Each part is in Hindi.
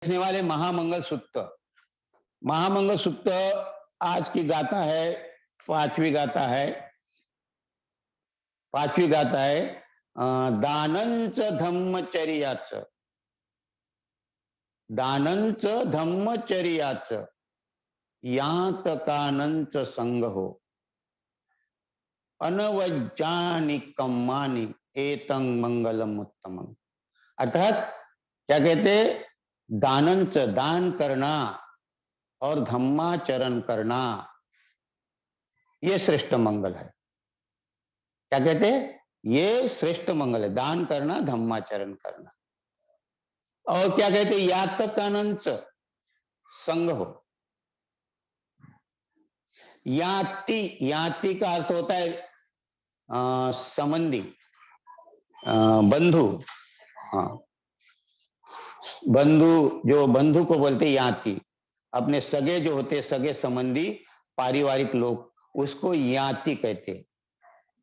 देखने वाले महामंगल सूक्त। महामंगल सूक्त आज की गाथा है, पांचवी गाथा है। पांचवी गाथा है दानंच धम्मचर्याच। दानंच धम्मचर्याच यातकानंच संग हो अनवज्जानि कम्मानि एतं मंगलम उत्तमं। अर्थात क्या कहते, दानंच दान करना और धम्माचरण करना ये श्रेष्ठ मंगल है। क्या कहते हैं, ये श्रेष्ठ मंगल है, दान करना धम्माचरण करना। और क्या कहते हैं, यातकानंच संग हो। याति याति का अर्थ होता है संबंधी, बंधु। हाँ, बंधु, जो बंधु को बोलते याति, अपने सगे जो होते सगे संबंधी पारिवारिक लोग, उसको याति कहते।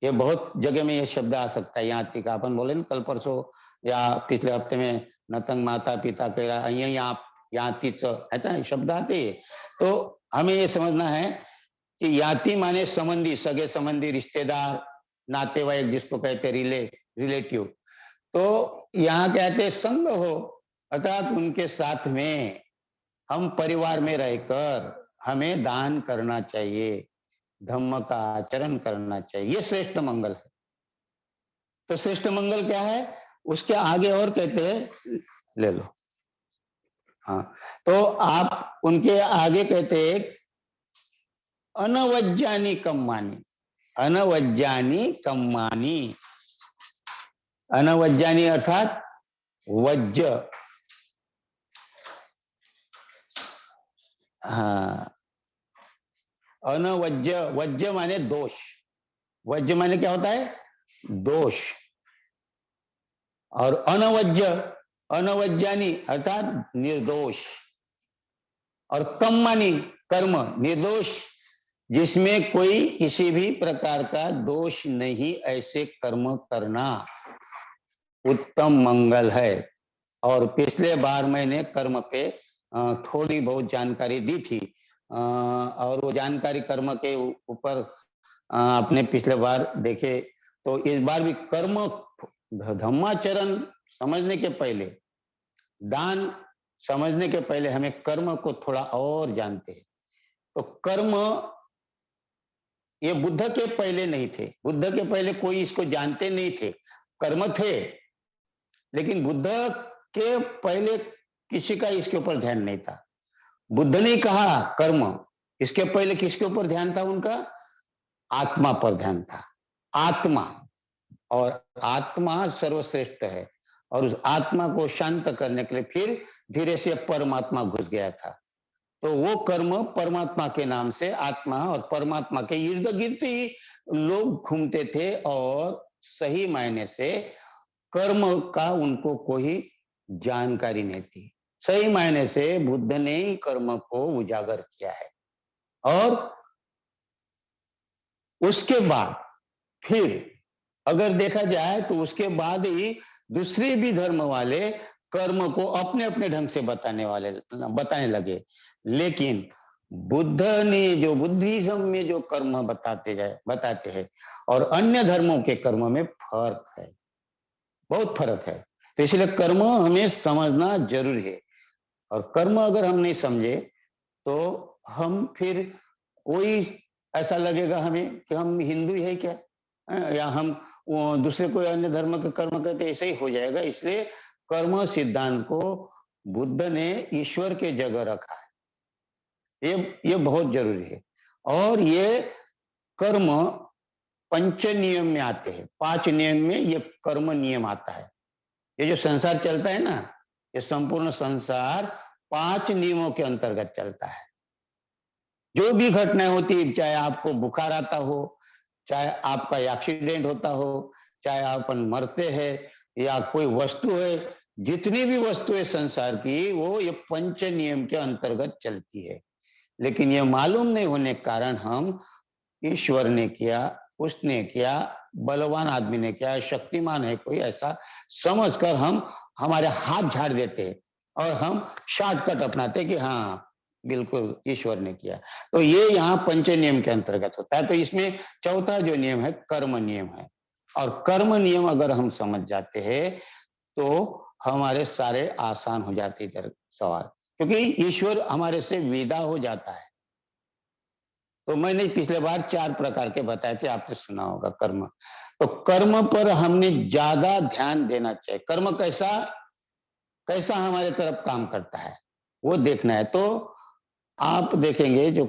ये बहुत जगह में ये शब्द आ सकता है, याति का। अपन बोले ना कल परसों या पिछले हफ्ते में, नतंग माता पिता कह रहा है, याति ऐसा शब्द आते हैं। तो हमें ये समझना है कि याति माने संबंधी, सगे संबंधी, रिश्तेदार, नातेवाईक, जिसको कहते रिलेटिव। तो यहाँ कहते संग हो, अर्थात उनके साथ में हम परिवार में रहकर हमें दान करना चाहिए, धम्म का आचरण करना चाहिए। ये श्रेष्ठ मंगल है। तो श्रेष्ठ मंगल क्या है, उसके आगे और कहते हैं, ले लो। हाँ, तो आप उनके आगे कहते हैं अनवज्जानी कम्मानी। अनवज्जानी कम्मानी, अनवज्जानी अर्थात वज्ज। हाँ, अनवज्ज, वज्ज माने दोष। वज्ज माने क्या होता है, दोष। और अनवज्ज, अनवज्जानी अर्थात निर्दोष। और कम्मानी कर्म, निर्दोष, जिसमें कोई किसी भी प्रकार का दोष नहीं, ऐसे कर्म करना उत्तम मंगल है। और पिछले बार मैंने कर्म पे थोड़ी बहुत जानकारी दी थी, और वो जानकारी कर्म के ऊपर आपने पिछले बार देखे। तो इस बार भी कर्म, धम्माचरण समझने के पहले, दान समझने के पहले हमें कर्म को थोड़ा और जानते हैं। तो कर्म ये बुद्ध के पहले नहीं थे, बुद्ध के पहले कोई इसको जानते नहीं थे। कर्म थे, लेकिन बुद्ध के पहले किसी का इसके ऊपर ध्यान नहीं था। बुद्ध ने कहा कर्म, इसके पहले किसके ऊपर ध्यान था उनका, आत्मा पर ध्यान था। आत्मा, और आत्मा सर्वश्रेष्ठ है। और उस आत्मा को शांत करने के लिए फिर धीरे से परमात्मा घुस गया था। तो वो कर्म परमात्मा के नाम से, आत्मा और परमात्मा के इर्द गिर्द ही लोग घूमते थे, और सही मायने से कर्म का उनको कोई जानकारी नहीं थी। सही मायने से बुद्ध ने ही कर्म को उजागर किया है। और उसके बाद फिर अगर देखा जाए तो उसके बाद ही दूसरे भी धर्म वाले कर्म को अपने अपने ढंग से बताने लगे। लेकिन बुद्ध ने जो बुद्धिज्म में जो कर्म बताते हैं, और अन्य धर्मों के कर्म में फर्क है, बहुत फर्क है। तो इसलिए कर्म हमें समझना जरूरी है। और कर्म अगर हम नहीं समझे तो हम फिर, कोई ऐसा लगेगा हमें कि हम हिंदू है क्या, या हम दूसरे कोई अन्य धर्म के कर्म करते, ऐसे ही हो जाएगा। इसलिए कर्म सिद्धांत को बुद्ध ने ईश्वर के जगह रखा है। ये बहुत जरूरी है। और ये कर्म पंच नियम में आते हैं, 5 नियम में ये कर्म नियम आता है। ये जो संसार चलता है ना, ये संपूर्ण संसार 5 नियमों के अंतर्गत चलता है। जो भी घटनाएं होती है, चाहे आपको बुखार आता हो, चाहे आपका एक्सीडेंट होता हो, चाहे अपन मरते हैं, या कोई वस्तु है, जितनी भी वस्तु है संसार की, वो ये पंच नियम के अंतर्गत चलती है। लेकिन ये मालूम नहीं होने के कारण हम ईश्वर ने किया, उसने किया, बलवान आदमी ने किया, शक्तिमान है कोई, ऐसा समझकर हम हमारे हाथ झाड़ देते हैं। और हम शॉर्टकट अपनाते कि हाँ बिल्कुल ईश्वर ने किया। तो ये यहाँ पंच नियम के अंतर्गत होता है। तो इसमें चौथा जो नियम है कर्म नियम है, और कर्म नियम अगर हम समझ जाते हैं तो हमारे सारे आसान हो जाते इधर सवाल, क्योंकि ईश्वर हमारे से विदा हो जाता है। तो मैंने पिछले बार 4 प्रकार के बताए थे, आपने सुना होगा कर्म। तो कर्म पर हमने ज्यादा ध्यान देना चाहिए। कर्म कैसा कैसा हमारे तरफ काम करता है वो देखना है। तो आप देखेंगे जो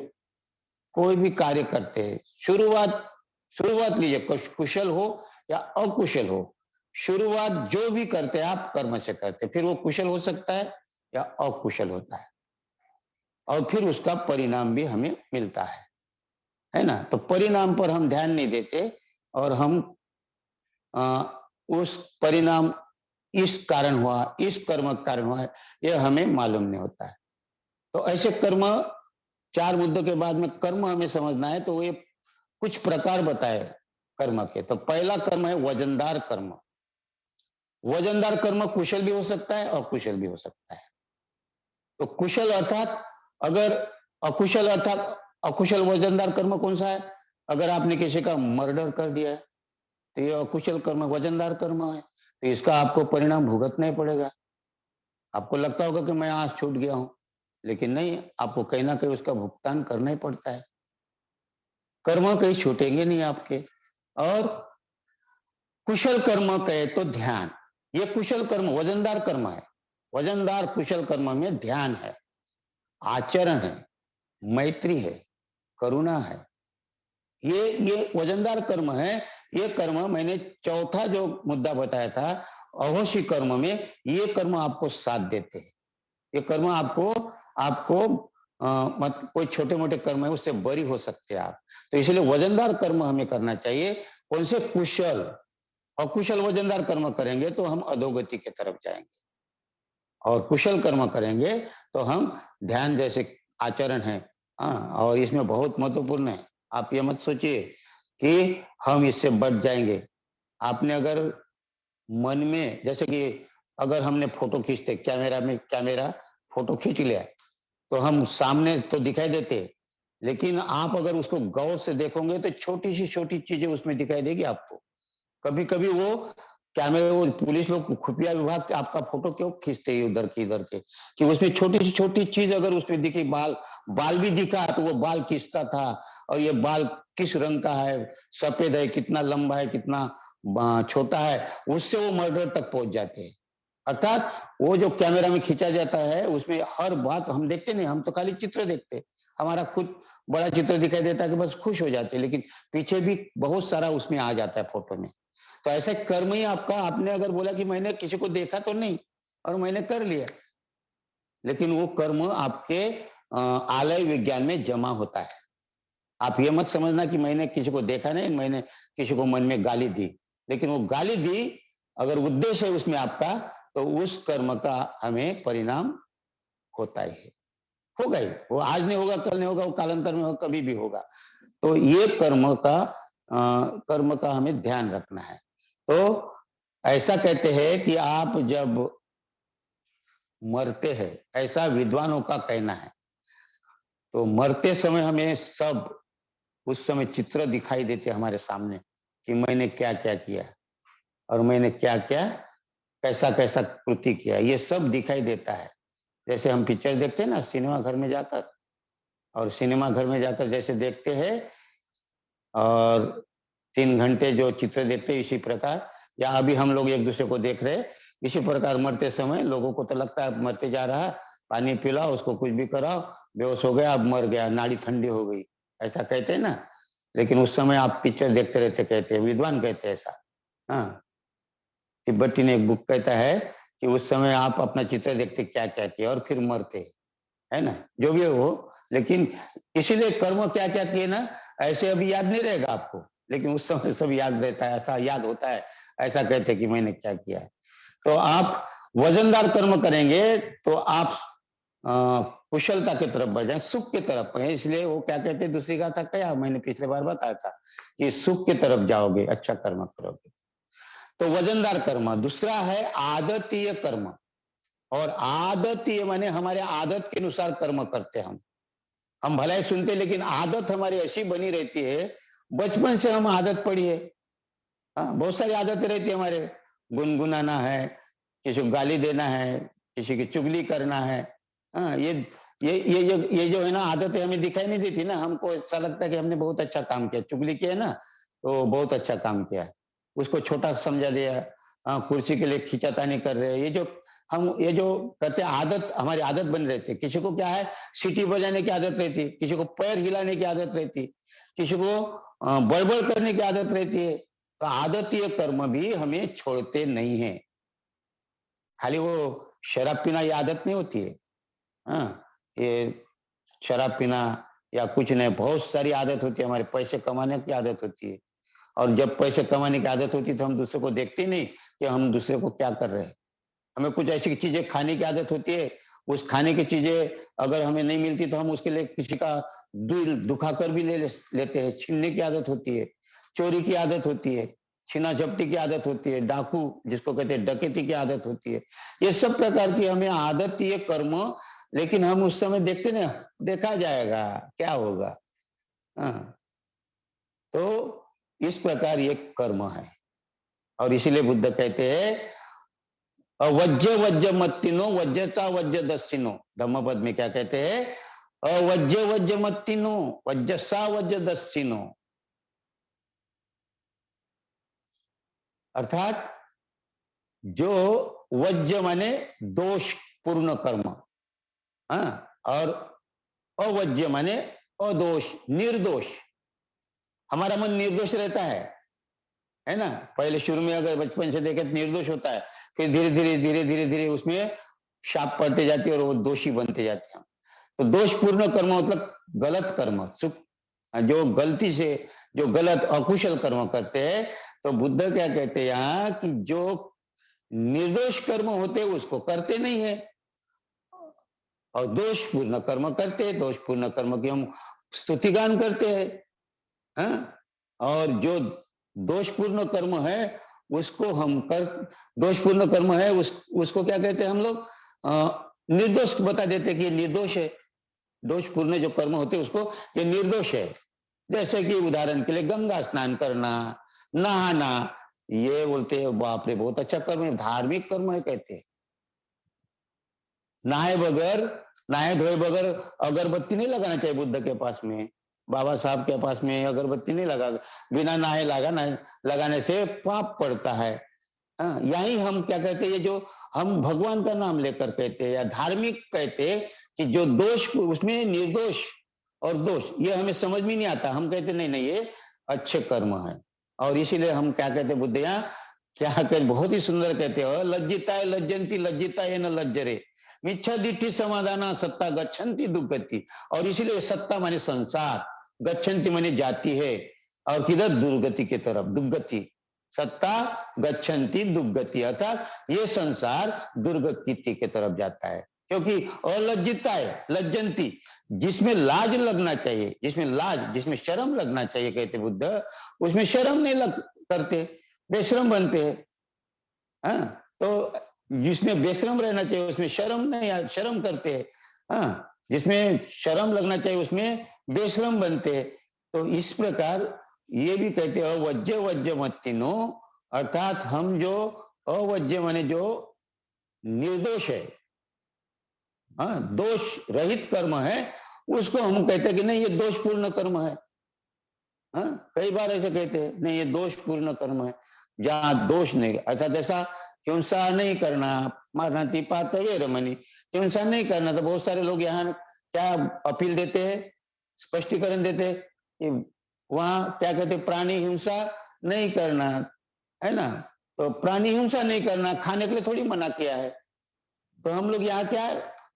कोई भी कार्य करते हैं, शुरुआत शुरुआत लीजिए, कुशल हो या अकुशल हो, शुरुआत जो भी करते हैं आप कर्म से करते हैं, फिर वो कुशल हो सकता है या अकुशल होता है, और फिर उसका परिणाम भी हमें मिलता है ना। तो परिणाम पर हम ध्यान नहीं देते, और हम अ, उस परिणाम इस कारण हुआ, इस कर्म के कारण हुआ है, ये हमें मालूम नहीं होता है। तो ऐसे कर्म, 4 मुद्दों के बाद में कर्म हमें समझना है, तो ये कुछ प्रकार बताए कर्म के। तो पहला कर्म है वजनदार कर्म। वजनदार कर्म कुशल भी हो सकता है और अकुशल भी हो सकता है। तो कुशल अर्थात, अगर अकुशल अर्थात अकुशल वजनदार कर्म कौन सा है? अगर आपने किसी का मर्डर कर दिया है तो ये अकुशल कर्म, वजनदार कर्म है, तो इसका आपको परिणाम भुगतना ही पड़ेगा। आपको लगता होगा कि मैं आज छूट गया हूं, लेकिन नहीं, आपको कहीं ना कहीं उसका भुगतान करना ही पड़ता है। कर्म कहीं छूटेंगे नहीं आपके। और कुशल कर्म कहे तो ध्यान, ये कुशल कर्म वजनदार कर्म है। वजनदार कुशल कर्म में ध्यान है, आचरण है, मैत्री है, करुणा है। ये वजनदार कर्म है। ये कर्म मैंने चौथा जो मुद्दा बताया था, अहोशी कर्म में, ये कर्म आपको साथ देते हैं। ये कर्म आपको आपको मत कोई छोटे मोटे कर्म है उससे बरी हो सकते हैं आप। तो इसलिए वजनदार कर्म हमें करना चाहिए। कौन से? कुशल। अकुशल वजनदार कर्म करेंगे तो हम अधोगति की तरफ जाएंगे, और कुशल कर्म करेंगे तो हम ध्यान जैसे आचरण है, हाँ, और इसमें बहुत महत्वपूर्ण है। आप ये मत सोचिए कि हम इससे बच जाएंगे। आपने अगर मन में, जैसे कि अगर हमने फोटो खींचते, कैमरा फोटो खींच लिया, तो हम सामने तो दिखाई देते, लेकिन आप अगर उसको गौर से देखोगे तो छोटी सी छोटी चीजें उसमें दिखाई देगी आपको। कभी कभी वो कैमरे, वो पुलिस लोग, खुफिया विभाग आपका फोटो क्यों खींचते हैं इधर के, कि उसमें छोटी सी छोटी चीज अगर उसमें दिखी, बाल बाल भी दिखा तो वो बाल किसका था, और ये बाल किस रंग का है, सफेद है, कितना लंबा है, कितना छोटा है, उससे वो मर्डर तक पहुंच जाते हैं। अर्थात वो जो कैमरा में खींचा जाता है उसमें हर बात हम देखते नहीं, हम तो खाली चित्र देखते, हमारा खुद बड़ा चित्र दिखाई देता है कि बस खुश हो जाते, लेकिन पीछे भी बहुत सारा उसमें आ जाता है फोटो में। तो ऐसे कर्म ही आपका, आपने अगर बोला कि मैंने किसी को देखा तो नहीं और मैंने कर लिया, लेकिन वो कर्म आपके आलय विज्ञान में जमा होता है। आप ये मत समझना कि मैंने किसी को देखा नहीं, मैंने किसी को मन में गाली दी, लेकिन वो गाली दी अगर उद्देश्य है उसमें आपका, तो उस कर्म का हमें परिणाम होता ही है। होगा ही, वो आज नहीं होगा, कल नहीं होगा, वो कालांतर में होगा, कभी भी होगा। तो ये कर्म का हमें ध्यान रखना है। तो ऐसा कहते हैं कि आप जब मरते हैं, ऐसा विद्वानों का कहना है, तो मरते समय हमें सब उस समय चित्र दिखाई देते हमारे सामने कि मैंने क्या क्या किया, और मैंने क्या क्या कैसा कैसा कृति किया, ये सब दिखाई देता है। जैसे हम पिक्चर देखते हैं ना सिनेमा घर में जाकर, और सिनेमा घर में जाकर जैसे देखते हैं, और 3 घंटे जो चित्र देखते हैं, इसी प्रकार, या अभी हम लोग एक दूसरे को देख रहे हैं, इसी प्रकार मरते समय लोगों को तो लगता है मरते जा रहा है, पानी पिलाओ, उसको कुछ भी कराओ, बेहोश हो गया, अब मर गया, नाड़ी ठंडी हो गई, ऐसा कहते हैं ना। लेकिन उस समय आप पिक्चर देखते रहते, कहते हैं, विद्वान कहते हैं ऐसा। हाँ, तिब्बती ने एक बुक कहता है कि उस समय आप अपना चित्र देखते क्या क्या किया, और फिर मरते, है ना, जो भी हो। लेकिन इसीलिए कर्म क्या क्या किए ना, ऐसे अभी याद नहीं रहेगा आपको, लेकिन उस समय सब याद रहता है, ऐसा याद होता है, ऐसा कहते हैं कि मैंने क्या किया। तो आप वजनदार कर्म करेंगे तो आप कुशलता की तरफ बढ़ जाए, सुख की तरफ है। इसलिए वो क्या कहते हैं, दूसरी गाथा क्या मैंने पिछले बार बताया था कि सुख की तरफ जाओगे, अच्छा कर्म करोगे। तो वजनदार कर्म। दूसरा है आदतीय कर्म। और आदत ये माने हमारे आदत के अनुसार कर्म करते हैं हम भलाई सुनते लेकिन आदत हमारी ऐसी बनी रहती है, बचपन से हम आदत पड़ी है। हाँ, बहुत सारी आदतें रहती है हमारे, गुनगुनाना है, किसी को गाली देना है, किसी की चुगली करना है। हाँ, ये जो है ना आदतें हमें दिखाई नहीं देती ना, हमको ऐसा लगता है कि हमने बहुत अच्छा काम किया, चुगली की है ना, तो बहुत अच्छा काम किया है। उसको छोटा समझा दिया, हाँ, कुर्सी के लिए खींचातानी कर रहे हैं। ये जो कहते हैं आदत, हमारी आदत बन रहती है। किसी को क्या है, सीटी बजाने की आदत रहती है, किसी को पैर हिलाने की आदत रहती है, किसी को बड़बड़ करने की आदत रहती है। तो आदतीय कर्म भी हमें छोड़ते नहीं है। खाली वो शराब पीना ये आदत नहीं होती है। हाँ, ये शराब पीना या कुछ नहीं, बहुत सारी आदत होती है, हमारे पैसे कमाने की आदत होती है। और जब पैसे कमाने की आदत होती है तो हम दूसरे को देखते ही नहीं कि हम दूसरे को क्या कर रहे हैं। हमें कुछ ऐसी चीजें खाने की आदत होती है, उस खाने की चीजें अगर हमें नहीं मिलती तो हम उसके लिए किसी का दिल दुखाकर भी लेते हैं। छीनने की आदत होती है, चोरी की आदत होती है, छीना झपटी की आदत होती है, डाकू जिसको कहते हैं डकैती की आदत होती है। ये सब प्रकार की हमें आदत ये कर्म, लेकिन हम उस समय देखते ना, देखा जाएगा क्या होगा। हाँ, तो इस प्रकार ये कर्म है। और इसीलिए बुद्ध कहते हैं अवज्य वज्य मत्तिनो वज्रता वज्य दस्सिनो। धम्मपद में क्या कहते हैं, अवज्य वज्य मत्तिनो वज्रसा वज्य दस्सिनो। अर्थात जो वज्य माने दोष पूर्ण कर्म, हाँ, और अवज्य माने अदोष निर्दोष। हमारा मन निर्दोष रहता है ना। पहले शुरू में अगर बचपन से देखे तो निर्दोष होता है, फिर धीरे धीरे उसमें शाप पड़ते जाती है और वो दोषी बनते जाते हैं। तो दोषपूर्ण कर्म मतलब गलत कर्म, जो गलती से जो गलत अकुशल कर्म करते हैं। तो बुद्ध क्या कहते हैं यहाँ कि जो निर्दोष कर्म होते हैं उसको करते नहीं है, और दोषपूर्ण कर्म करते हैं। दोषपूर्ण कर्म की हम स्तुतिगान करते हैं, हाँ? और जो दोषपूर्ण कर्म है उसको हम कर, दोषपूर्ण कर्म है उसको क्या कहते हैं हम लोग, निर्दोष बता देते कि ये निर्दोष है। दोषपूर्ण जो कर्म होते हैं उसको ये निर्दोष है। जैसे कि उदाहरण के लिए गंगा स्नान करना, नहाना, ये बोलते हैं बाप रे बहुत अच्छा कर्म है, धार्मिक कर्म है कहते हैं। नहाए बगैर, नहाए धोए बगैर अगरबत्ती नहीं लगाना चाहिए बुद्ध के पास में, बाबा साहब के पास में अगरबत्ती नहीं लगा, बिना नहाए लगाने से पाप पड़ता है। हाँ, यही हम क्या कहते हैं, ये जो हम भगवान का नाम लेकर कहते हैं या धार्मिक कहते हैं कि जो दोष उसमें निर्दोष और दोष ये हमें समझ में नहीं आता, हम कहते नहीं नहीं ये अच्छे कर्म है। और इसीलिए हम क्या कहते हैं बुद्ध यहाँ क्या कहते, बहुत ही सुंदर कहते हो, लज्जिता लज्जंती लज्जिता ये न लज्जरे, मिच्छा दिट्ठी समाधाना सत्ता गच्छन्ति दुर्गति। और इसीलिए सत्ता माने संसार, गच्छन्ति माने जाती है, और किधर दुर्गति की तरफ, दुर्गति, सत्ता गच्छन्ति दुर्गति, अर्थात ये संसार दुर्गति की तरफ जाता है। क्योंकि अलज्जिता है, लज्जंती जिसमें लाज लगना चाहिए, जिसमें लाज जिसमें शर्म लगना चाहिए कहते बुद्ध, उसमें शर्म नहीं लग करते, बेशरम बनते हैं। हाँ, तो जिसमें बेशरम रहना चाहिए उसमें शर्म नहीं, शर्म करते हैं। हाँ, जिसमें शर्म लगना चाहिए उसमें बेशरम बनते हैं। तो इस प्रकार ये भी कहते हैं अवज्य वज्य मत्तिनो, अर्थात हम जो अवज्य माने जो निर्दोष है, हाँ, दोष रहित कर्म है, उसको हम कहते हैं कि नहीं ये दोषपूर्ण कर्म है। हाँ, कई बार ऐसे कहते हैं नहीं ये दोषपूर्ण कर्म है, जहाँ दोष नहीं, अर्थात ऐसा हिंसा नहीं करना, मारना पात वेरमणि, हिंसा नहीं करना। तो बहुत सारे लोग यहाँ क्या अपील देते हैं, स्पष्टीकरण देते हैं कि वहां क्या कहते प्राणी हिंसा नहीं करना, है ना। तो प्राणी हिंसा नहीं करना खाने के लिए थोड़ी मना किया है, तो हम लोग यहाँ क्या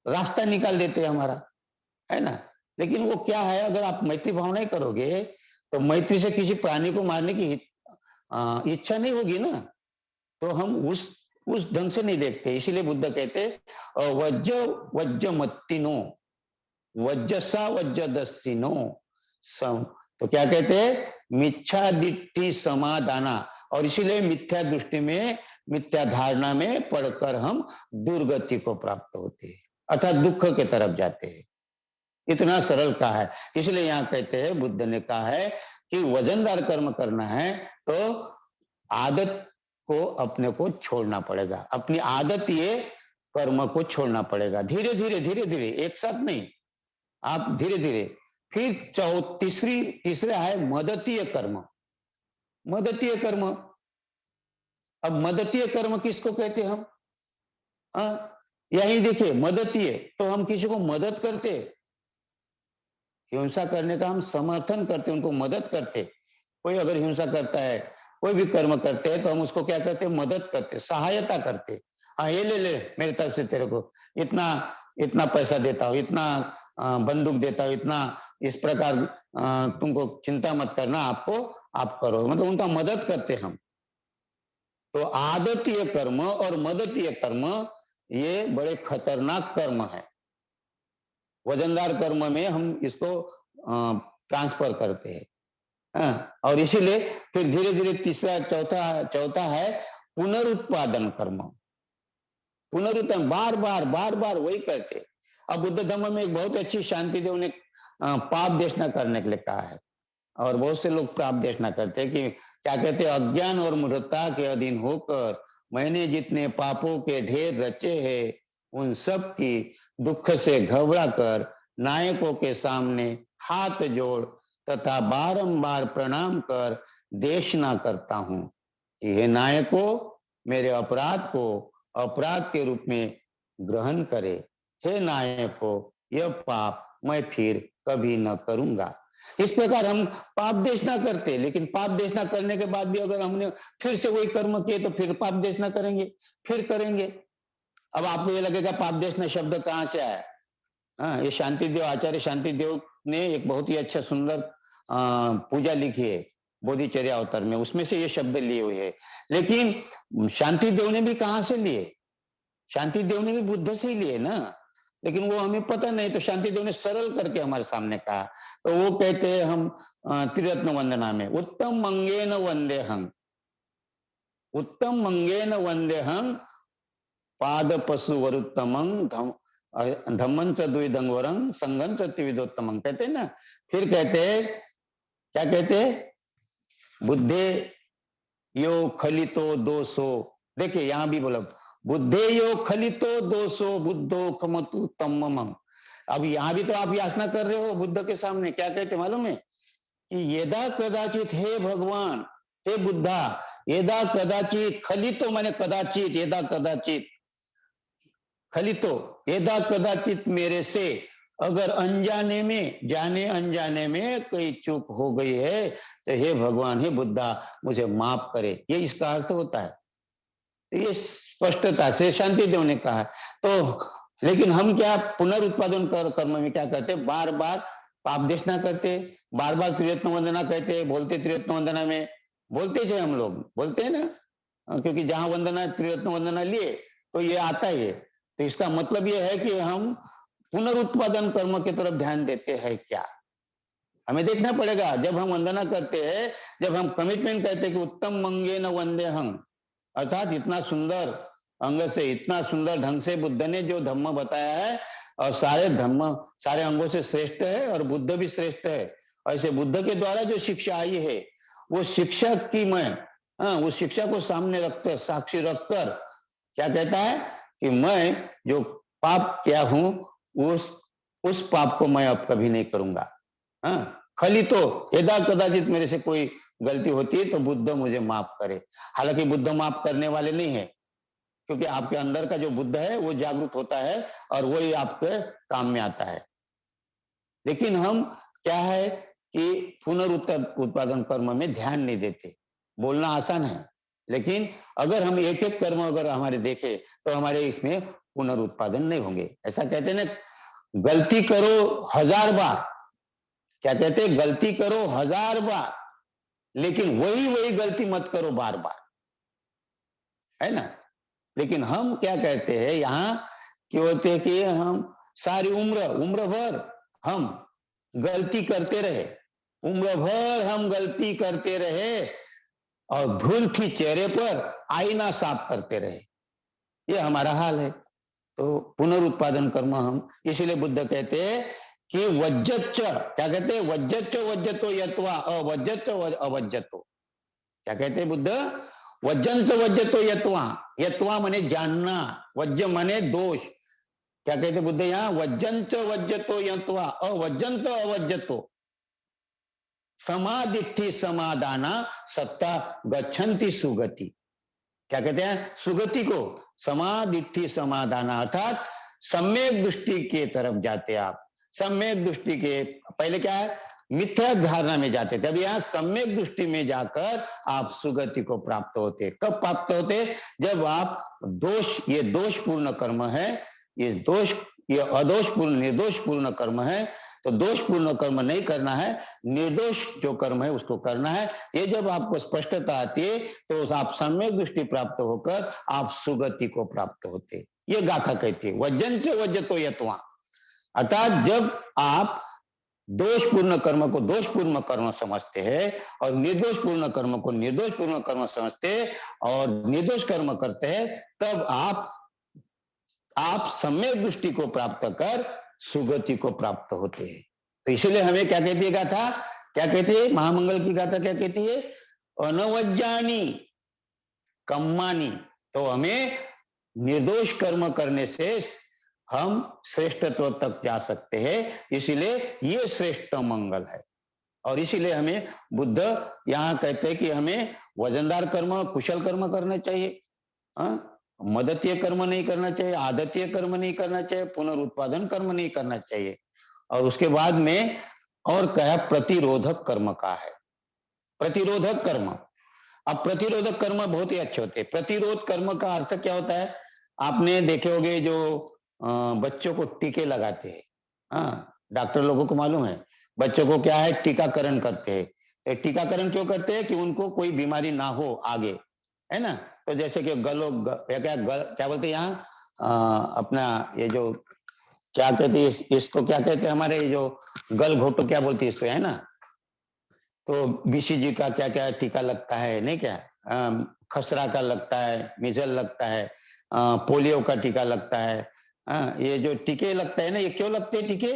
रास्ता निकाल देते हैं हमारा, है ना। लेकिन वो क्या है, अगर आप मैत्री भाव नहीं करोगे तो मैत्री से किसी प्राणी को मारने की इच्छा नहीं होगी ना। तो हम उस ढंग से नहीं देखते। इसीलिए बुद्ध कहते वज्र वज्र मत्तिनो वज्रसा वज्र दस्सिनो, तो क्या कहते हैं, मिथ्या दिट्ठी समाधाना। और इसीलिए मिथ्या दृष्टि में, मिथ्या धारणा में पढ़कर हम दुर्गति को प्राप्त होते हैं, अर्थात दुख के तरफ जाते हैं। इतना सरल कहा है। इसलिए यहाँ कहते हैं, बुद्ध ने कहा है कि वजनदार कर्म करना है तो आदत को अपने को छोड़ना पड़ेगा। अपनी आदत ये कर्म को छोड़ना पड़ेगा, धीरे धीरे धीरे धीरे, एक साथ नहीं, आप धीरे धीरे। फिर तीसरा है मदतीय कर्म। मदतीय कर्म, अब मदतीय कर्म किसको कहते हैं हम? यही देखिए, मदतीय तो हम किसी को मदद करते, हिंसा करने का हम समर्थन करते, उनको मदद करते। कोई अगर हिंसा करता है, कोई भी कर्म करते हैं, तो हम उसको क्या करते हैं, मदद करते, सहायता करते। हाँ, ये ले ले मेरी तरफ से तेरे को इतना इतना पैसा देता हूँ, इतना बंदूक देता हूँ, इतना इस प्रकार, तुमको चिंता मत करना, आपको आप करो, मतलब उनका मदद करते हम। तो आदतीय कर्म और मदतीय कर्म ये बड़े खतरनाक कर्म है। वजनदार कर्म में हम इसको ट्रांसफर करते हैं। और इसीलिए फिर धीरे धीरे तीसरा, चौथा है पुनरुत्पादन कर्म। पुनरुत्पादन, बार बार बार बार वही करते। अब बुद्ध धर्म में एक बहुत अच्छी शांति देव ने पाप देशना करने के लिए कहा है, और बहुत से लोग पाप देशना करते हैं कि क्या कहते हैं, अज्ञान और मूढ़ता के अधीन होकर मैंने जितने पापों के ढेर रचे हैं, उन सब की दुख से घबरा कर नायकों के सामने हाथ जोड़ तथा बारंबार प्रणाम कर देशना करता हूं कि हे नायकों, मेरे अपराध को अपराध के रूप में ग्रहण करे। हे नायकों, यह पाप मैं फिर कभी न करूंगा। इस प्रकार हम पाप देशना करते, लेकिन पाप देशना करने के बाद भी अगर हमने फिर से वही कर्म किए तो फिर पाप देशना करेंगे, फिर करेंगे। अब आपको ये लगेगा पाप देशना शब्द कहाँ से आया? हाँ, ये शांतिदेव, आचार्य शांतिदेव ने एक बहुत ही अच्छा सुंदर पूजा लिखी है बोधिचर्या अवतार में, उसमें से ये शब्द लिए हुए हैं। लेकिन शांतिदेव ने भी कहाँ से लिए? शांतिदेव ने भी बुद्ध से ही लिए ना, लेकिन वो हमें पता नहीं, तो शांतिदेव ने सरल करके हमारे सामने कहा। तो वो कहते हैं हम त्रिरत्न वंदना में, उत्तम मंगेन वंदेहं, उत्तम मंगेन वंदेहं पाद पशु वरुत्तमं धम्मं च द्विदंगवरं संगं च त्रिविधोत्तमं, कहते हैं ना। फिर कहते हैं, क्या कहते हैं, बुद्धे यो खलितो दोषो। देखिए यहां भी बोला, बुद्धे यो खलितो दोषो बुद्धो खमतु तम्मम। अब यहां भी तो आप याचना कर रहे हो बुद्ध के सामने, क्या कहते मालूम है कि यदा कदाचित, हे भगवान, हे बुद्धा, यदा कदाचित, खलितो माने कदाचित, यदा कदाचित, खलितो यदा कदाचित मेरे से अगर अनजाने में, जाने अनजाने में कोई चूक हो गई है, तो हे भगवान, हे बुद्धा, मुझे माफ करे, ये इसका अर्थ होता है। तो ये स्पष्टता से शांतिदेव ने कहा। तो लेकिन हम क्या पुनरुत्पादन कर्म में क्या करते, बार बार पाप देशना करते, बार बार त्रिरत्न वंदना कहते, बोलते त्रिरत्न वंदना में, बोलते थे हम लोग, बोलते हैं ना, क्योंकि जहां वंदना त्रिरत्न वंदना लिए तो ये आता ही है। तो इसका मतलब ये है कि हम पुनरुत्पादन कर्म की तरफ ध्यान देते हैं क्या? हमें देखना पड़ेगा। जब हम वंदना करते हैं, जब हम कमिटमेंट करते हैं कि उत्तम मंगे न वंदे हम, अर्थात इतना सुंदर अंग से, इतना सुंदर ढंग से बुद्ध ने जो धम्म बताया है, और सारे धम्म सारे अंगों से श्रेष्ठ है, और बुद्ध भी श्रेष्ठ है। ऐसे बुद्ध के द्वारा जो शिक्षा आई है, वो शिक्षा की मैं, उस शिक्षा को सामने रखकर, साक्षी रखकर क्या कहता है कि मैं जो पाप किया हूं, उस पाप को मैं अब कभी नहीं करूंगा। खली तो यदा कदाचित मेरे से कोई गलती होती है तो बुद्ध मुझे माफ करे। हालांकि बुद्ध माफ करने वाले नहीं है, क्योंकि आपके अंदर का जो बुद्ध है वो जागरूक होता है और वही आपके काम में आता है। लेकिन हम क्या है कि पुनरुत्पादन कर्म में ध्यान नहीं देते। बोलना आसान है, लेकिन अगर हम एक एक कर्म अगर हमारे देखे तो हमारे इसमें पुनरुत्पादन नहीं होंगे। ऐसा कहते हैं ना, गलती करो 1000 बार, क्या कहते हैं, गलती करो 1000 बार, लेकिन वही वही गलती मत करो बार बार, है ना। लेकिन हम क्या कहते हैं यहाँ कि होते हैं कि हम सारी उम्र भर हम गलती करते रहे, उम्र भर हम गलती करते रहे और धूल थी चेहरे पर, आईना साफ करते रहे, ये हमारा हाल है। तो पुनरुत्पादन कर्म हम, इसीलिए बुद्ध कहते हैं कि वज्जच्च, क्या कहते हैं, वज्जच्च वज्जतो यत्वा अवज्जच्च अवज्जतो, क्या कहते हैं बुद्ध, वज्जंच वज्जतो यत्वा, यत्वा माने जानना, वज्ज माने दोष, क्या कहते बुद्ध यहाँ, वज्जंच वज्जतो यत्वा अवज्जंत अवज्जतो समाधिठि समादाना सत्ता गच्छन्ति सुगति, क्या कहते हैं, सुगति को समाधिठि समाधाना, अर्थात सम्यक दृष्टि के तरफ जाते आप, सम्यक दृष्टि के, पहले क्या है, मिथ्या धारणा में जाते थे, अब यहाँ सम्यक दृष्टि में जाकर आप सुगति को प्राप्त होते। कब प्राप्त होते, जब आप दोष, ये दोषपूर्ण कर्म है, ये दोष, ये अदोषपूर्ण निर्दोषपूर्ण कर्म है, तो दोषपूर्ण कर्म नहीं करना है, निर्दोष जो कर्म है उसको करना है। ये जब आपको स्पष्टता आती है तो आप सम्यक दृष्टि प्राप्त होकर आप सुगति को प्राप्त होते। ये गाथा कहती है वज्जन से वज्जतो यत्वा, अर्थात जब आप दोषपूर्ण कर्म को दोषपूर्ण कर्म समझते हैं और निर्दोषपूर्ण कर्म को निर्दोषपूर्ण कर्म समझते हैं और निर्दोष कर्म करते हैं, तब आप सम्यक दृष्टि को प्राप्त कर सुगति को प्राप्त होते हैं। तो इसलिए हमें क्या कहती है गाथा, क्या कहती है महामंगल की गाथा, क्या कहती है, अनवज्जानी कम्मानी, तो हमें निर्दोष कर्म करने से हम श्रेष्ठत्व तक जा सकते हैं, इसीलिए ये श्रेष्ठ मंगल है। और इसीलिए हमें बुद्ध यहाँ कहते हैं कि हमें वजनदार कर्म, कुशल कर्म करना चाहिए, मदतीय कर्म नहीं करना चाहिए, आदतीय कर्म नहीं करना चाहिए, पुनरुत्पादन कर्म नहीं करना चाहिए। और उसके बाद में और क्या, प्रतिरोधक कर्म का है, प्रतिरोधक कर्म। अब प्रतिरोधक कर्म बहुत ही अच्छे होते हैं। प्रतिरोध कर्म का अर्थ क्या होता है, आपने देखे होंगे जो बच्चों को टीके लगाते हैं, डॉक्टर लोगों को मालूम है, बच्चों को क्या है, टीकाकरण करते हैं। टीकाकरण क्यों करते हैं, कि उनको कोई बीमारी ना हो आगे, है ना। तो जैसे कि क्या बोलते हैं यहाँ अपना ये जो क्या कहते हैं इसको, क्या कहते हैं हमारे जो गल घोटो क्या बोलते हैं इसको, है ना। तो बीसीजी का क्या क्या टीका लगता है, नहीं क्या, खसरा का लगता है, मिजल लगता है, पोलियो का टीका लगता है। ये जो टीके लगते हैं ना, ये क्यों लगते हैं टीके,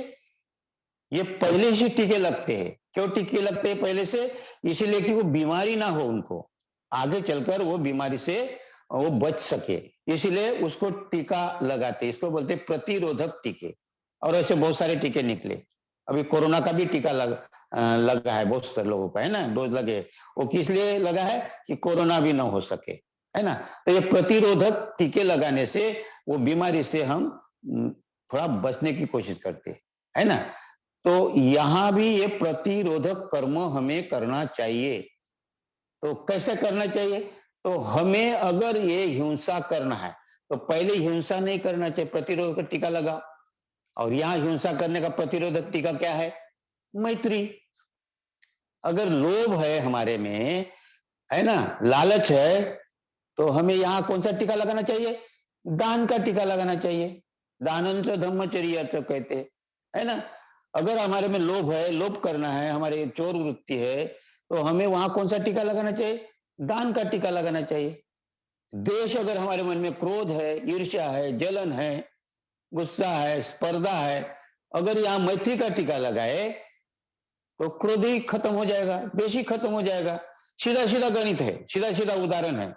ये पहले से टीके लगते हैं। क्यों टीके लगते हैं पहले से, इसीलिए कि वो बीमारी ना हो, उनको आगे चलकर वो बीमारी से वो बच सके, इसीलिए उसको टीका लगाते, इसको बोलते प्रतिरोधक टीके। और ऐसे बहुत सारे टीके निकले, अभी कोरोना का भी टीका लगा है बहुत सारे लोगों का, है ना, डोज लगे। वो किस लिए लगा है, कि कोरोना भी ना हो सके, है ना। तो ये प्रतिरोधक टीके लगाने से वो बीमारी से हम थोड़ा बचने की कोशिश करते, है ना। तो यहां भी ये प्रतिरोधक कर्म हमें करना चाहिए। तो कैसे करना चाहिए, तो हमें अगर ये हिंसा करना है तो पहले हिंसा नहीं करना चाहिए, प्रतिरोधक टीका लगाओ। और यहां हिंसा करने का प्रतिरोधक टीका क्या है, मैत्री। अगर लोभ है हमारे में, है ना, लालच है, तो हमें यहाँ कौन सा टीका लगाना चाहिए, दान का टीका लगाना चाहिए। दानंच धम्मचर्या कहते, है ना। अगर हमारे में लोभ है, लोभ करना है, हमारे चोर वृत्ति है, तो हमें वहां कौन सा टीका लगाना चाहिए, दान का टीका लगाना चाहिए। देश, अगर हमारे मन में क्रोध है, ईर्ष्या है, जलन है, गुस्सा है, स्पर्धा है, अगर यहाँ मैत्री का टीका लगाए तो क्रोध ही खत्म हो जाएगा, देश ही खत्म हो जाएगा। सीधा सीधा गणित है, सीधा सीधा उदाहरण है।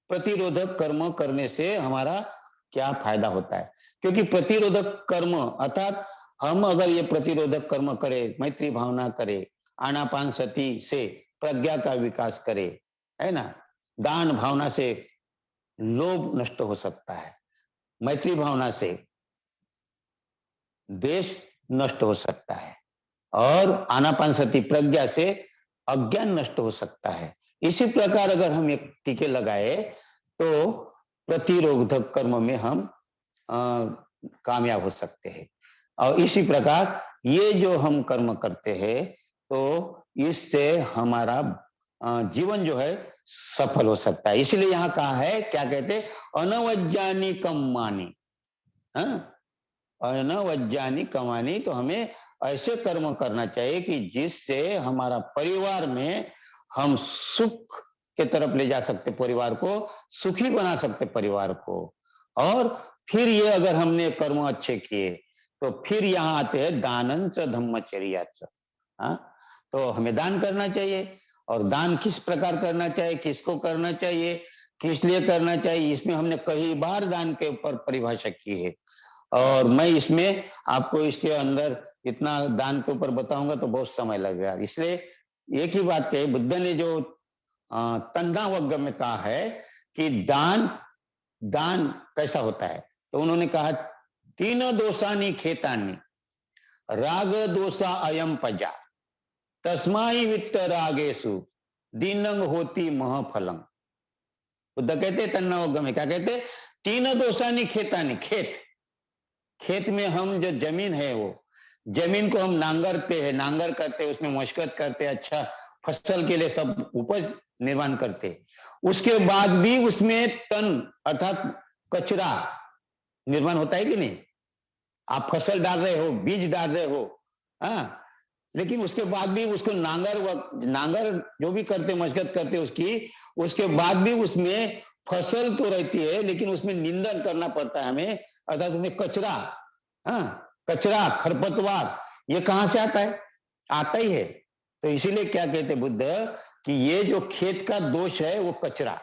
प्रतिरोधक कर्म करने से हमारा क्या फायदा होता है, क्योंकि प्रतिरोधक कर्म अर्थात हम अगर ये प्रतिरोधक कर्म करें, मैत्री भावना करें, आनापान सती से प्रज्ञा का विकास करे, है ना, दान भावना से लोभ नष्ट हो सकता है, मैत्री भावना से देश नष्ट हो सकता है, और आनापान सती प्रज्ञा से अज्ञान नष्ट हो सकता है। इसी प्रकार अगर हम एक टीके लगाए तो प्रतिरोधक कर्म में हम कामयाब हो सकते हैं। और इसी प्रकार ये जो हम कर्म करते हैं तो इससे हमारा जीवन जो है सफल हो सकता है। इसलिए यहाँ कहा है, क्या कहते, अनवज्जानी कम्मानी, अनवज्जानी कमानी, तो हमें ऐसे कर्म करना चाहिए कि जिससे हमारा परिवार में हम सुख के तरफ ले जा सकते, परिवार को सुखी बना सकते परिवार को। और फिर ये अगर हमने कर्म अच्छे किए तो फिर यहाँ आते हैं दानं च धम्मचर्या च। हाँ, तो हमें दान करना चाहिए। और दान किस प्रकार करना चाहिए, किसको करना चाहिए, किस लिए करना चाहिए, इसमें हमने कई बार दान के ऊपर परिभाषा की है। और मैं इसमें आपको इसके अंदर इतना दान के ऊपर बताऊंगा तो बहुत समय लगेगा। इसलिए एक ही बात कही बुद्ध ने, जो तन्ना वर्ग में कहा है कि दान दान कैसा होता है, तो उन्होंने कहा तीन दोषानी खेतानी राग दोषा अयम पजा तस्माई वित्त रागेशु दीनंग होती महफलंग। बुद्ध कहते तन्ना वर्ग में क्या कहते, तीन दोषानी खेतानी, खेत खेत में हम जो जमीन है वो जमीन को हम नांगरते हैं, नांगर करते हैं, उसमें मशक्कत करते हैं, अच्छा फसल के लिए सब उपज निर्माण करते हैं। उसके बाद भी उसमें तन अर्थात कचरा निर्माण होता है कि नहीं। आप फसल डाल रहे हो, बीज डाल रहे हो, हाँ, लेकिन उसके बाद भी उसको नांगर जो भी करते मशक्कत करते उसकी, उसके बाद भी उसमें फसल तो रहती है लेकिन उसमें निंदन करना पड़ता है हमें, अर्थात उसमें कचरा, हाँ, कचरा खरपतवार ये कहां से आता है, आता ही है। तो इसीलिए क्या कहते बुद्ध कि ये जो खेत का दोष है वो कचरा,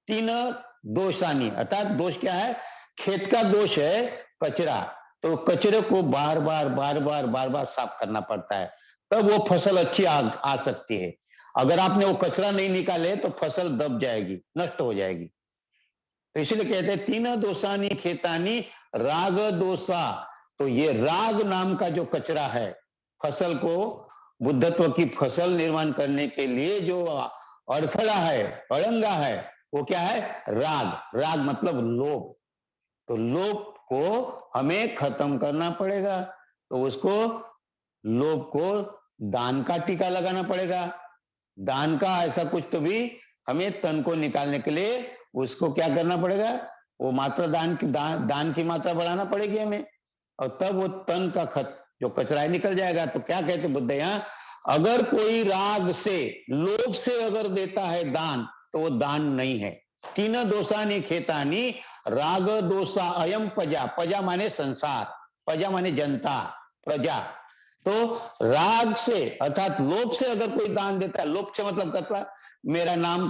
तीन दोषानी अर्थात दोष क्या है, खेत का दोष है कचरा। तो कचरे को बार बार साफ करना पड़ता है, तब वो फसल अच्छी आ सकती है। अगर आपने वो कचरा नहीं निकाले तो फसल दब जाएगी, नष्ट हो जाएगी। तो इसीलिए कहते हैं तीन दोषानी खेतानी राग दोषा। तो ये राग नाम का जो कचरा है, फसल को बुद्धत्व की फसल निर्माण करने के लिए जो अड़थड़ा है, अड़ंगा है, वो क्या है, राग। राग मतलब लोभ। तो लोभ को हमें खत्म करना पड़ेगा। तो उसको लोभ को दान का टीका लगाना पड़ेगा। दान का ऐसा कुछ तो भी हमें तन को निकालने के लिए उसको क्या करना पड़ेगा, वो मात्रा दान की मात्रा बढ़ाना पड़ेगी हमें, और तब वो तन का जो कचरा है निकल जाएगा। तो क्या कहते बुद्ध यहाँ, अगर कोई राग से लोभ से अगर देता है दान तो वो दान नहीं है। तीन दोषानी खेतानी राग दोषा अयम पजा, पजा माने संसार, पजा माने जनता, प्रजा। तो राग से अर्थात लोभ से अगर कोई दान देता है, लोभ से मतलब कतरा, मेरा नाम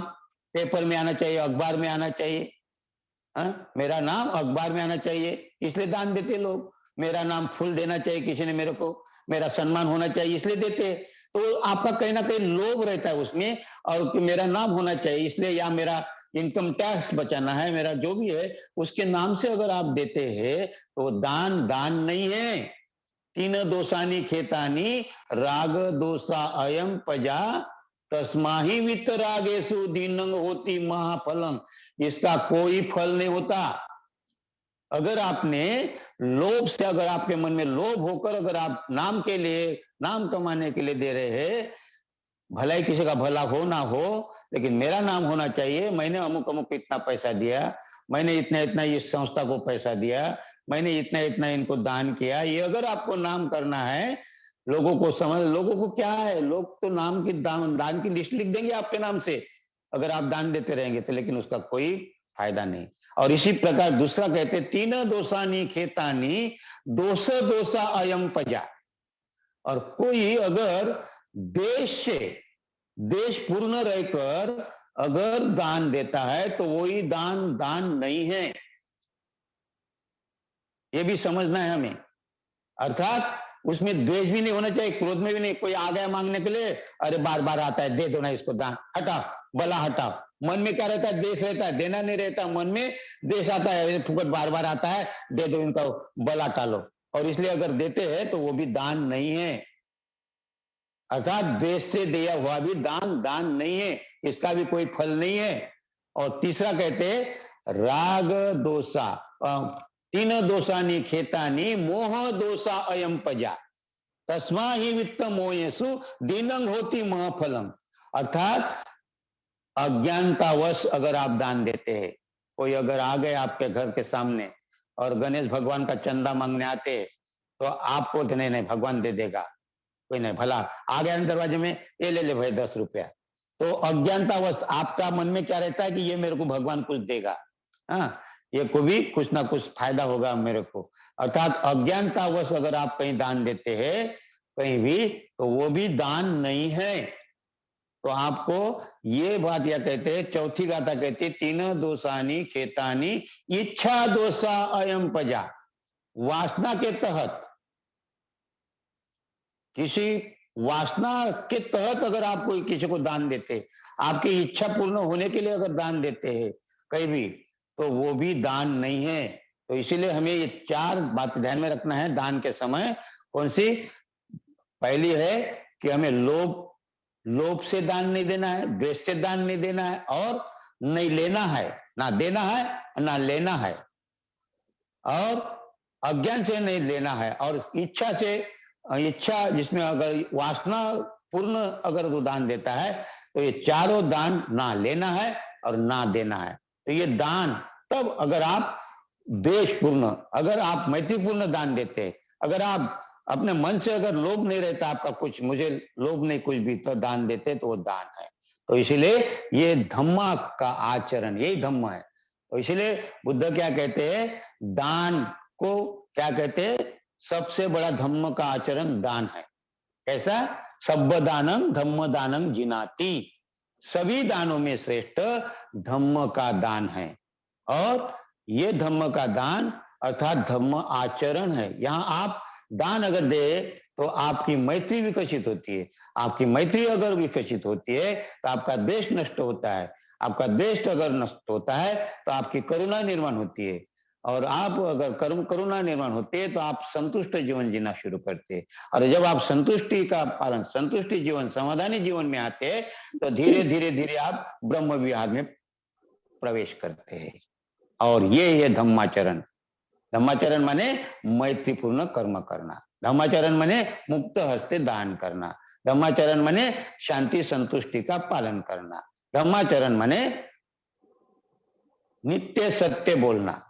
पेपर में आना चाहिए, अखबार में आना चाहिए, मेरा नाम अखबार में आना चाहिए, इसलिए दान देते लोग। मेरा नाम फूल देना चाहिए किसी ने मेरे को, मेरा सम्मान होना चाहिए इसलिए देते। तो आपका कहीं ना कहीं लोभ रहता है उसमें, और मेरा नाम होना चाहिए इसलिए, या मेरा इनकम टैक्स बचाना है, मेरा जो भी है उसके नाम से अगर आप देते हैं तो दान दान नहीं है। तीन दोषानी खेतानी राग दोषा अयम पजा तस्माही वित्त रागेशु दीनंग होती महाफलंग। इसका कोई फल नहीं होता। अगर आपने लोभ से, अगर आपके मन में लोभ होकर अगर आप नाम के लिए, नाम कमाने के लिए दे रहे हैं, भला ही किसी का भला हो ना हो, लेकिन मेरा नाम होना चाहिए, मैंने अमुक अमुक इतना पैसा दिया, मैंने इतना इतना इस संस्था को पैसा दिया, मैंने इतना इतना इनको दान किया, ये अगर आपको नाम करना है, लोगों को समझ, लोगों को क्या है, लोग तो नाम की दान की लिस्ट लिख देंगे आपके नाम से अगर आप दान देते रहेंगे तो, लेकिन उसका कोई फायदा नहीं। और इसी प्रकार दूसरा कहते तीन दोषानी खेतानी दोष दोषा अयम पजा। और कोई अगर देश से, देश पूर्ण रहकर अगर दान देता है तो वही दान दान नहीं है, ये भी समझना है हमें। अर्थात उसमें द्वेष भी नहीं होना चाहिए, क्रोध में भी नहीं। कोई आ गया मांगने के लिए, अरे बार बार आता है, दे दो ना इसको दान, हटाओ बला हटाओ। मन में क्या रहता है, देश रहता है, देना नहीं रहता, मन में देश आता है, फुकट बार बार आता है, दे दो इनका बला टालो। और इसलिए अगर देते हैं तो वो भी दान नहीं है, अर्थात देश से दिया हुआ भी दान दान नहीं है, इसका भी कोई फल नहीं है। और तीसरा कहते राग दोषा, तीन दोषानी खेतानी मोह दोषा अयम पजा तस्मा ही वित्त मोहेसु दीनंग होती महाफलंग। अर्थात अज्ञानतावश अगर आप दान देते हैं, कोई अगर आ गए आपके घर के सामने और गणेश भगवान का चंदा मांगने आते, तो आपको तो नहीं नहीं भगवान दे देगा, कोई नहीं, भला आ गया ना दरवाजे में, ये ले ले भाई 10 रुपया। तो अज्ञानतावश आपका मन में क्या रहता है कि ये मेरे को भगवान कुछ देगा, हाँ, ये को भी कुछ ना कुछ फायदा होगा मेरे को। अर्थात अज्ञानतावश अगर आप कहीं दान देते हैं कहीं भी, तो वो भी दान नहीं है। तो आपको ये बात या कहते हैं, चौथी गाथा कहती है, तीन दोषानी खेतानी इच्छा दोषा अयम पजा। वासना के तहत, किसी वासना के तहत अगर आप कोई किसी को दान देते, आपकी इच्छा पूर्ण होने के लिए अगर दान देते हैं कहीं भी, तो वो भी दान नहीं है। तो इसीलिए हमें ये 4 बात ध्यान में रखना है दान के समय। कौन सी? पहली है कि हमें लोभ लोभ से दान नहीं देना है, द्वेष से दान नहीं देना है, और नहीं लेना है, ना देना है ना लेना है, और अज्ञान से नहीं लेना है, और इच्छा से, इच्छा जिसमें अगर वासना पूर्ण अगर वो दान देता है, तो ये चारों दान ना लेना है और ना देना है। तो ये दान तब अगर आप द्वेष पूर्ण, अगर आप मैत्रीपूर्ण दान देते, अगर आप अपने मन से अगर लोभ नहीं रहता आपका कुछ, मुझे लोभ नहीं कुछ भी, तो दान देते तो वो दान है। तो इसीलिए ये धम्मा का आचरण, यही धम्म है। तो इसीलिए बुद्ध क्या कहते हैं, दान को क्या कहते हैं, सबसे बड़ा धम्म का आचरण दान है। कैसा? सब्ब दानंग धम्म दानंग जिनाति। सभी दानों में श्रेष्ठ धम्म का दान है। और ये धम्म का दान अर्थात धम्म आचरण है। यहाँ आप दान अगर दे तो आपकी मैत्री विकसित होती है। आपकी मैत्री अगर विकसित होती है तो आपका द्वेष नष्ट होता है। आपका द्वेष अगर नष्ट होता है तो आपकी करुणा निर्माण होती है। और आप अगर करुणा निर्माण होती है तो आप संतुष्ट जीवन जीना शुरू करते हैं। और जब आप संतुष्टि का पालन, संतुष्टि जीवन, समाधानी जीवन में आते हैं, तो धीरे धीरे धीरे आप ब्रह्म विहार में प्रवेश करते हैं। और ये है धम्माचरण। धम्माचरण माने मैत्रीपूर्ण कर्म करना। धम्माचरण माने मुक्त हस्ते दान करना। धम्माचरण माने शांति संतुष्टि का पालन करना। धम्माचरण माने नित्य सत्य बोलना।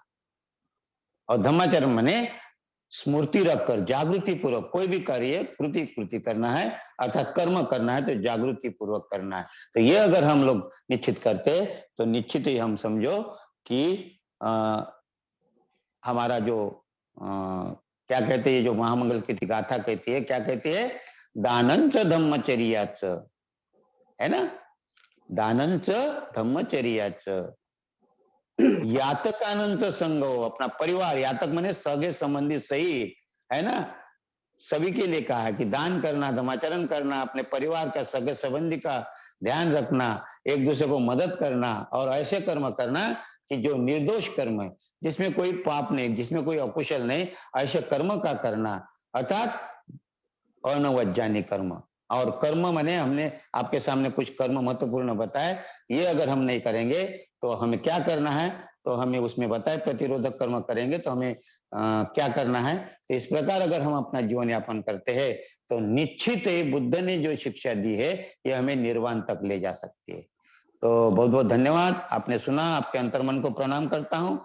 और धम्माचरण माने स्मृति रखकर जागृति पूर्वक कोई भी कार्य कृति करना है, अर्थात कर्म करना है तो जागृति पूर्वक करना है। तो ये अगर हम लोग निश्चित करते तो निश्चित ही हम समझो कि हमारा जो क्या कहते हैं, जो महामंगल की गाथा कहती है, क्या कहती है, दानंच धम्मचर्याच, है ना, दानंच धम्मचर्याच, यातकानंद संग, अपना परिवार, यातक माने सगे संबंधी सही, है ना, सभी के लिए कहा है कि दान करना, धर्माचरण करना, अपने परिवार का, सगे संबंधी का ध्यान रखना, एक दूसरे को मदद करना, और ऐसे कर्म करना कि जो निर्दोष कर्म है, जिसमें कोई पाप नहीं, जिसमें कोई अकुशल नहीं, ऐसे कर्म का करना, अर्थात अनवज्जानी कर्म। और कर्म माने हमने आपके सामने कुछ कर्म महत्वपूर्ण बताए, ये अगर हम नहीं करेंगे तो हमें क्या करना है, तो हमें उसमें बताए प्रतिरोधक कर्म करेंगे तो हमें क्या करना है। तो इस प्रकार अगर हम अपना जीवन यापन करते हैं तो निश्चित ही बुद्ध ने जो शिक्षा दी है ये हमें निर्वाण तक ले जा सकती है। तो बहुत बहुत धन्यवाद, आपने सुना, आपके अंतर्मन को प्रणाम करता हूँ।